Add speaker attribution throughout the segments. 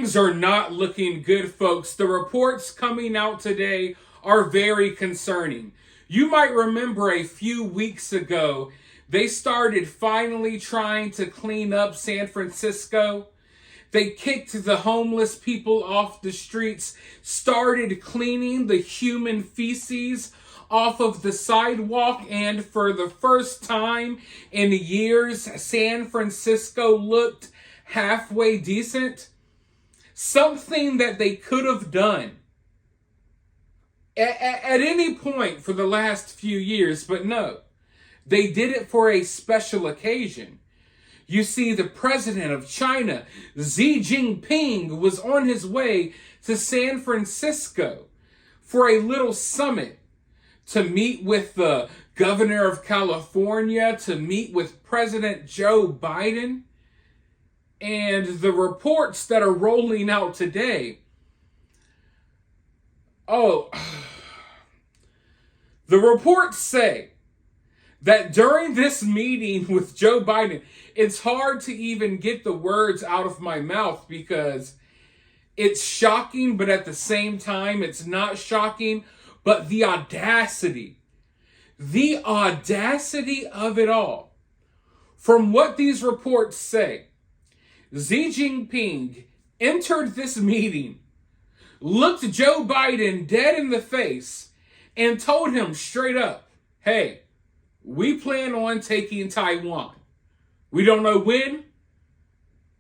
Speaker 1: Things are not looking good, folks. The reports coming out today are very concerning. You might remember a few weeks ago, they started finally trying to clean up San Francisco. They kicked the homeless people off the streets, started cleaning the human feces off of the sidewalk, and for the first time in years, San Francisco looked halfway decent. Something that they could have done at any point for the last few years, but no. They did it for a special occasion. You see, the president of China, Xi Jinping, was on his way to San Francisco for a little summit to meet with the governor of California, to meet with President Joe Biden. And the reports that are rolling out today, the reports say that during this meeting with Joe Biden, it's hard to even get the words out of my mouth because it's shocking, but at the same time, it's not shocking. But the audacity of it all. From what these reports say, Xi Jinping entered this meeting, looked Joe Biden dead in the face, and told him straight up, hey, we plan on taking Taiwan. We don't know when,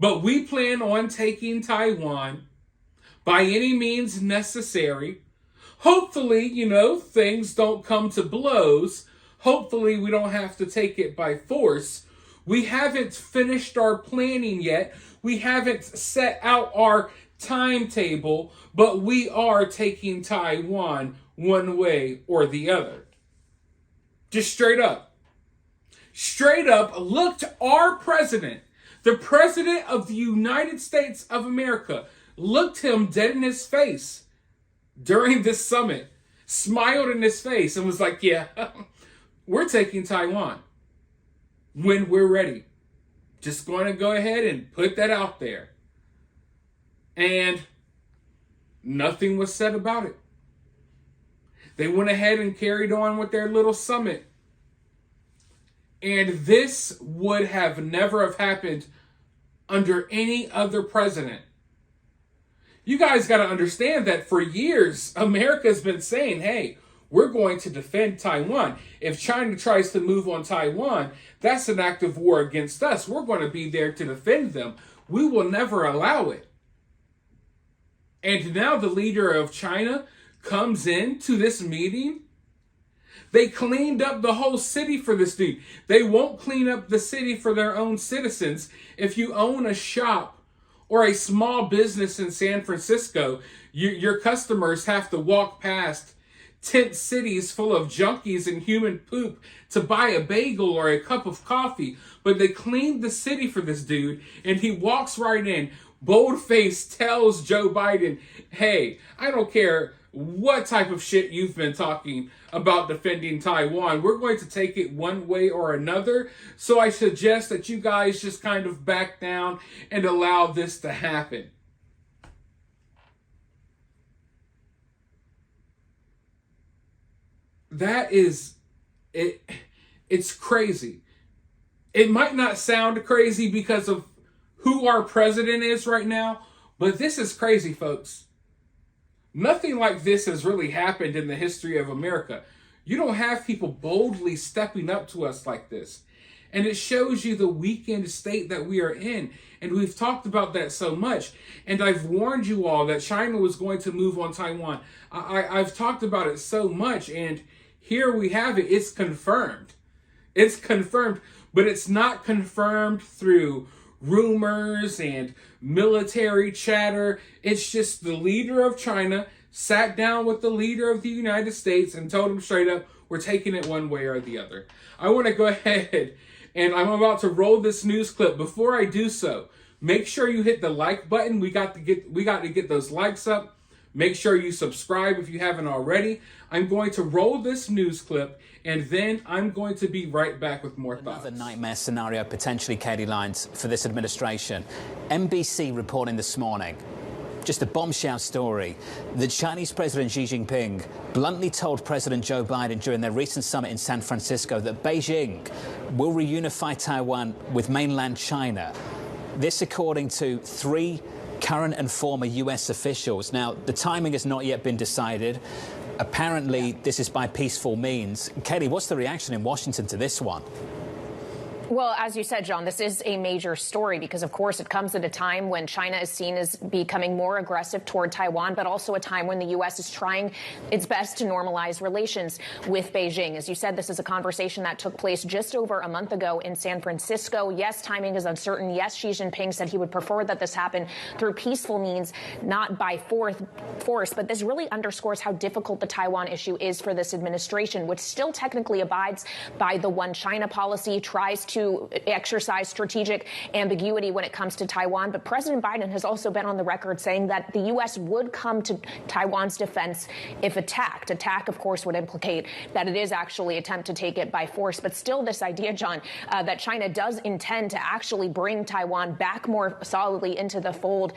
Speaker 1: but we plan on taking Taiwan by any means necessary. Hopefully, things don't come to blows. Hopefully, we don't have to take it by force. We haven't finished our planning yet. We haven't set out our timetable, but we are taking Taiwan one way or the other. Just straight up. Straight up, looked our president, the president of the United States of America, looked him dead in his face during this summit, smiled in his face, and was like, yeah, we're taking Taiwan when we're ready. Just going to go ahead and put that out there. And nothing was said about it. They went ahead and carried on with their little summit. And this would have never have happened under any other president. You guys got to understand that for years, America's been saying, hey, we're going to defend Taiwan. If China tries to move on Taiwan, that's an act of war against us. We're going to be there to defend them. We will never allow it. And now the leader of China comes into this meeting. They cleaned up the whole city for this dude. They won't clean up the city for their own citizens. If you own a shop or a small business in San Francisco, your customers have to walk past tent cities full of junkies and human poop to buy a bagel or a cup of coffee. But they cleaned the city for this dude, and he walks right in, bold-faced, tells Joe Biden, hey, I don't care what type of shit you've been talking about defending Taiwan. We're going to take it one way or another. So I suggest that you guys just kind of back down and allow this to happen. That is, it's crazy. It might not sound crazy because of who our president is right now, but this is crazy, folks. Nothing like this has really happened in the history of America. You don't have people boldly stepping up to us like this. And it shows you the weakened state that we are in. And we've talked about that so much. And I've warned you all that China was going to move on Taiwan. I've talked about it so much. And here we have it. It's confirmed. It's confirmed. But it's not confirmed through rumors and military chatter. It's just the leader of China sat down with the leader of the United States and told him straight up, we're taking it one way or the other. I want to go ahead and I'm about to roll this news clip. Before I do so, make sure you hit the like button. We got to get those likes up. Make sure you subscribe if you haven't already. I'm going to roll this news clip, and then I'm going to be right back with more thoughts.
Speaker 2: Another nightmare scenario, potentially, Katie Lyons, for this administration. NBC reporting this morning just a bombshell story. The Chinese President Xi Jinping bluntly told President Joe Biden during their recent summit in San Francisco that Beijing will reunify Taiwan with mainland China. This according to 3 current and former U.S. officials. Now, the timing has not yet been decided. Apparently, this is by peaceful means. Katie, what's the reaction in Washington to this one?
Speaker 3: Well, as you said, John, this is a major story because, of course, it comes at a time when China is seen as becoming more aggressive toward Taiwan, but also a time when the U.S. is trying its best to normalize relations with Beijing. As you said, this is a conversation that took place just over a month ago in San Francisco. Yes, timing is uncertain. Yes, Xi Jinping said he would prefer that this happen through peaceful means, not by force. But this really underscores how difficult the Taiwan issue is for this administration, which still technically abides by the one China policy, tries to exercise strategic ambiguity when it comes to Taiwan. But President Biden has also been on the record saying that the U.S. would come to Taiwan's defense if attacked. Attack, of course, would implicate that it is actually an attempt to take it by force. But still, this idea, John, that China does intend to actually bring Taiwan back more solidly into the fold,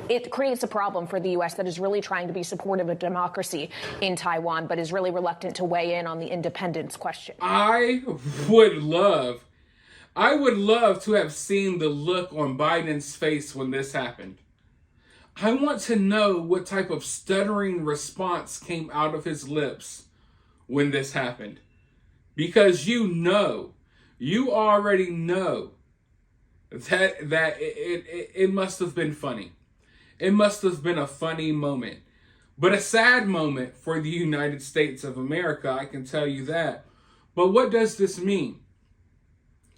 Speaker 3: it creates a problem for the U.S. that is really trying to be supportive of democracy in Taiwan, but is really reluctant to weigh in on the independence question.
Speaker 1: I would love to have seen the look on Biden's face when this happened. I want to know what type of stuttering response came out of his lips when this happened. Because you already know that it must have been funny. It must have been a funny moment. But a sad moment for the United States of America, I can tell you that. But what does this mean?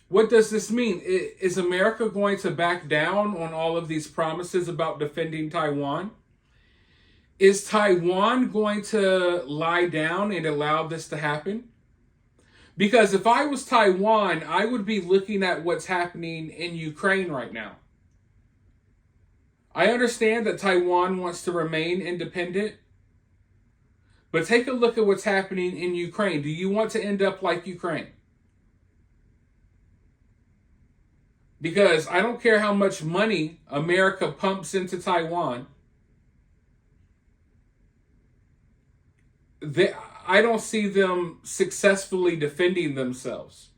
Speaker 1: What does this mean? Is America going to back down on all of these promises about defending Taiwan? Is Taiwan going to lie down and allow this to happen? Because if I was Taiwan, I would be looking at what's happening in Ukraine right now. I understand that Taiwan wants to remain independent, but take a look at what's happening in Ukraine. Do you want to end up like Ukraine? Because I don't care how much money America pumps into Taiwan, I don't see them successfully defending themselves.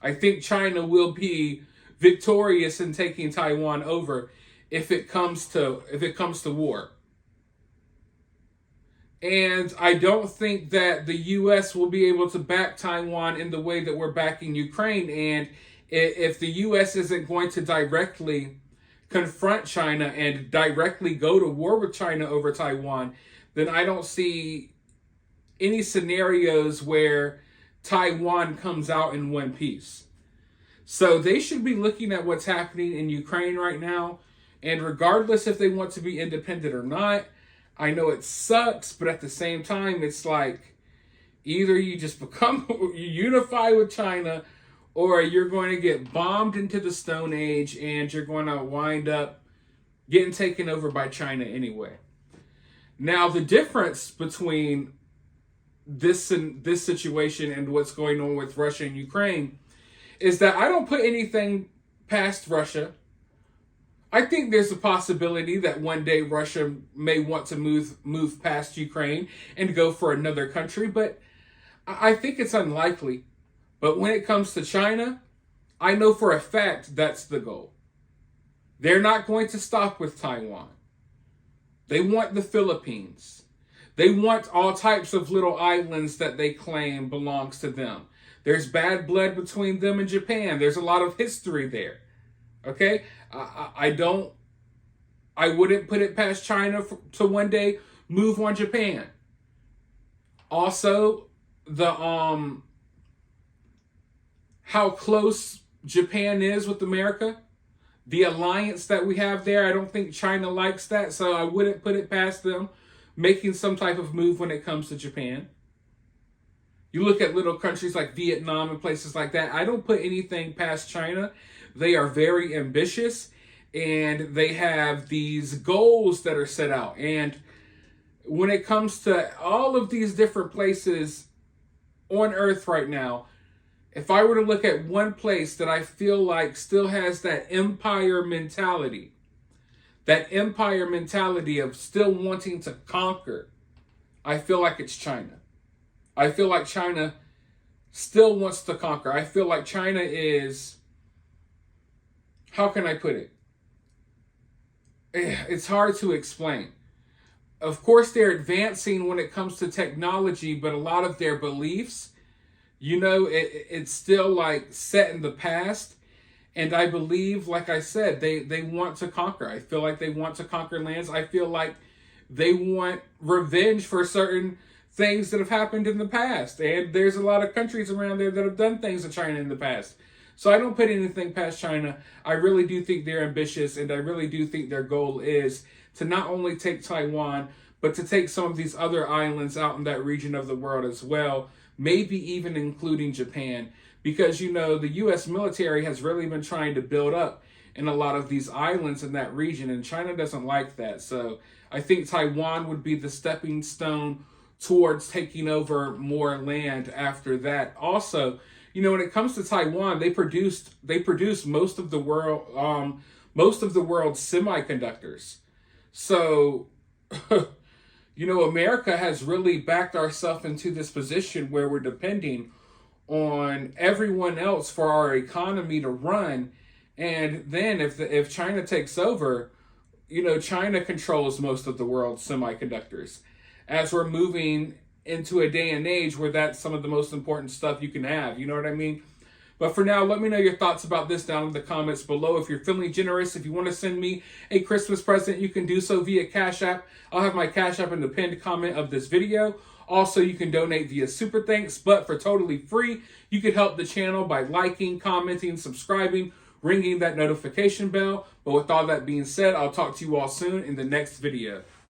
Speaker 1: I think China will be victorious in taking Taiwan over if it comes to war. And I don't think that the U.S. will be able to back Taiwan in the way that we're backing Ukraine. And if the U.S. isn't going to directly confront China and directly go to war with China over Taiwan, then I don't see any scenarios where Taiwan comes out in one piece. So they should be looking at what's happening in Ukraine right now. And regardless if they want to be independent or not, I know it sucks, but at the same time, it's like either you just you unify with China, or you're going to get bombed into the Stone Age and you're going to wind up getting taken over by China anyway. Now, the difference between this situation and what's going on with Russia and Ukraine is that I don't put anything past Russia. I think there's a possibility that one day Russia may want to move past Ukraine and go for another country, but I think it's unlikely. But when it comes to China, I know for a fact that's the goal. They're not going to stop with Taiwan. They want the Philippines. They want all types of little islands that they claim belongs to them. There's bad blood between them and Japan. There's a lot of history there. Okay? I wouldn't put it past China to one day move on Japan. Also, how close Japan is with America, the alliance that we have there, I don't think China likes that, so I wouldn't put it past them making some type of move when it comes to Japan. You look at little countries like Vietnam and places like that, I don't put anything past China. They are very ambitious, and they have these goals that are set out. And when it comes to all of these different places on Earth right now, if I were to look at one place that I feel like still has that empire mentality, that empire mentality of still wanting to conquer, I feel like it's China. I feel like China still wants to conquer. I feel like China is, how can I put it? It's hard to explain. Of course, they're advancing when it comes to technology, but a lot of their beliefs, it's still like set in the past. And I believe, like I said, they want to conquer. I feel like they want to conquer lands. I feel like they want revenge for certain things that have happened in the past. And there's a lot of countries around there that have done things to China in the past. So I don't put anything past China. I really do think they're ambitious, and I really do think their goal is to not only take Taiwan, but to take some of these other islands out in that region of the world as well, maybe even including Japan. Because, the U.S. military has really been trying to build up in a lot of these islands in that region, and China doesn't like that. So I think Taiwan would be the stepping stone towards taking over more land after that. Also, when it comes to Taiwan, they produce most of the world's semiconductors. So, America has really backed ourselves into this position where we're depending on everyone else for our economy to run. And then if China takes over, China controls most of the world's semiconductors. As we're moving into a day and age where that's some of the most important stuff you can have. You know what I mean? But for now, let me know your thoughts about this down in the comments below. If you're feeling generous, if you want to send me a Christmas present, you can do so via Cash App. I'll have my Cash App in the pinned comment of this video. Also, you can donate via Super Thanks, but for totally free, you can help the channel by liking, commenting, subscribing, ringing that notification bell. But with all that being said, I'll talk to you all soon in the next video.